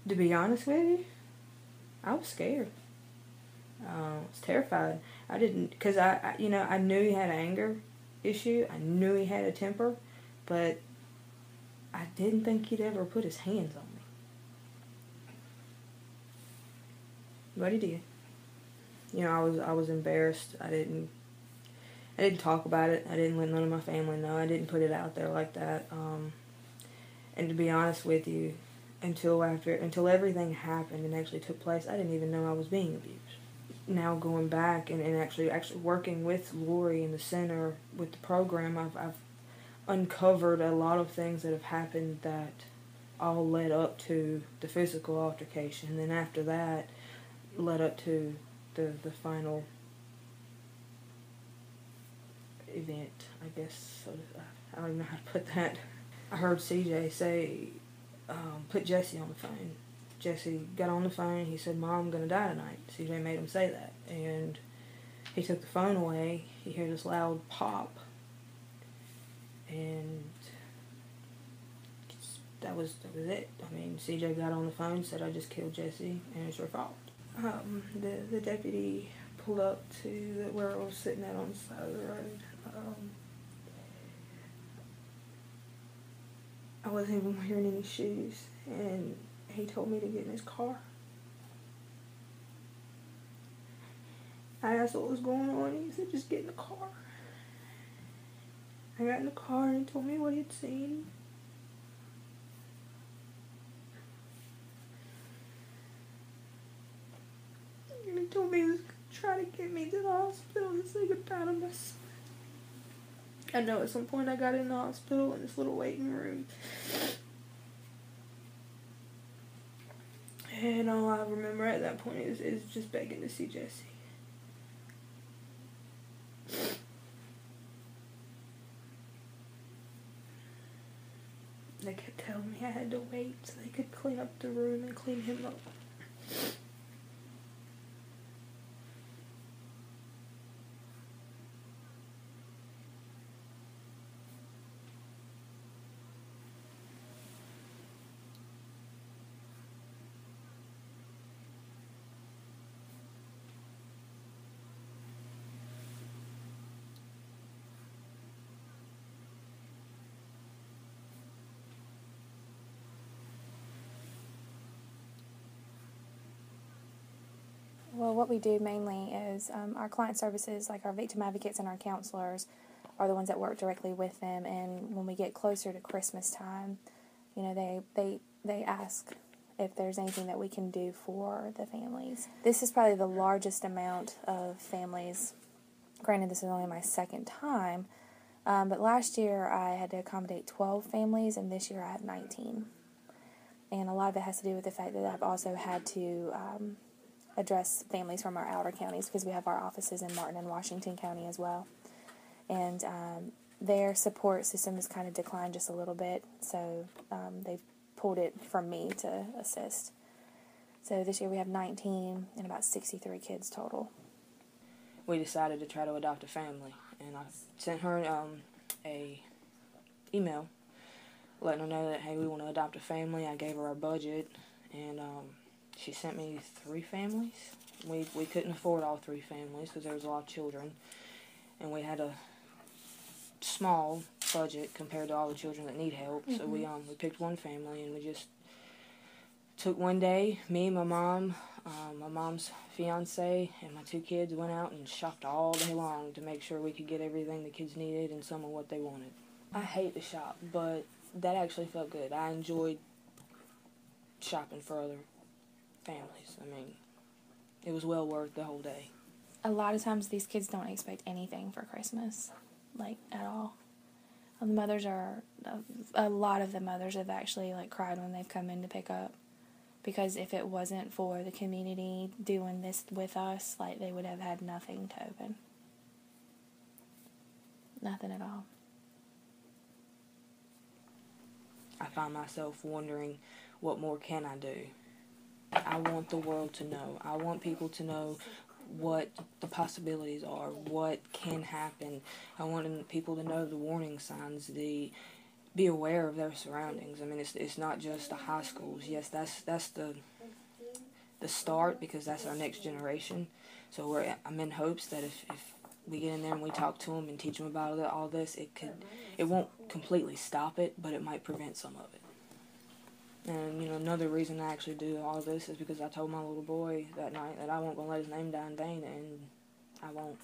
To be honest with you, I was scared. I was terrified. I didn't, because I knew he had an anger issue. I knew he had a temper, but I didn't think he'd ever put his hands on me. But he did. I was embarrassed. I didn't talk about it. I didn't let none of my family know. I didn't put it out there like that. And to be honest with you, until everything happened and actually took place, I didn't even know I was being abused. Now going back and actually working with Lori in the center with the program, I've uncovered a lot of things that have happened that all led up to the physical altercation. And then after that, led up to the final event, I guess. So I don't even know how to put that. I heard CJ say, put Jesse on the phone. Jesse got on the phone. He said, "Mom, I'm going to die tonight." CJ made him say that. And he took the phone away. He heard this loud pop. And that was it. I mean, CJ got on the phone, said, "I just killed Jesse, and it's your fault." The deputy pulled up to where I was sitting at on the side of the road. I wasn't even wearing any shoes, and he told me to get in his car. I asked what was going on, and he said, "Just get in the car." I got in the car, and he told me what he'd seen. And he told me he was trying to get me to the hospital to say goodbye to my son. I know at some point I got in the hospital in this little waiting room. And all I remember at that point is just begging to see Jesse. They kept telling me I had to wait so they could clean up the room and clean him up. Well, what we do mainly is our client services, like our victim advocates and our counselors, are the ones that work directly with them. And when we get closer to Christmas time, they ask if there's anything that we can do for the families. This is probably the largest amount of families. Granted, this is only my second time, but last year I had to accommodate 12 families, and this year I have 19. And a lot of it has to do with the fact that I've also had to address families from our outer counties, because we have our offices in Martin and Washington County as well. And their support system has kind of declined just a little bit, so they've pulled it from me to assist. So this year we have 19 and about 63 kids total. We decided to try to adopt a family, and I sent her a email letting her know that, hey, we want to adopt a family. I gave her our budget, and she sent me 3 families. We couldn't afford all 3 families because there was a lot of children, and we had a small budget compared to all the children that need help. Mm-hmm. So we picked one family, and we just took one day. Me, my mom, my mom's fiance, and my 2 kids went out and shopped all day long to make sure we could get everything the kids needed and some of what they wanted. I hate to shop, but that actually felt good. I enjoyed shopping for other families. I mean, it was well worth the whole day. A lot of times these kids don't expect anything for Christmas, like, at all. A lot of the mothers have actually, like, cried when they've come in to pick up, because if it wasn't for the community doing this with us, like, they would have had nothing to open. Nothing at all. I find myself wondering, what more can I do? I want the world to know. I want people to know what the possibilities are, what can happen. I want people to know the warning signs, the be aware of their surroundings. I mean, it's not just the high schools. Yes, that's the start, because that's our next generation. So I'm in hopes that if we get in there and we talk to them and teach them about all this, it won't completely stop it, but it might prevent some of it. And, another reason I actually do all this is because I told my little boy that night that I wasn't going to let his name die in vain, and I won't.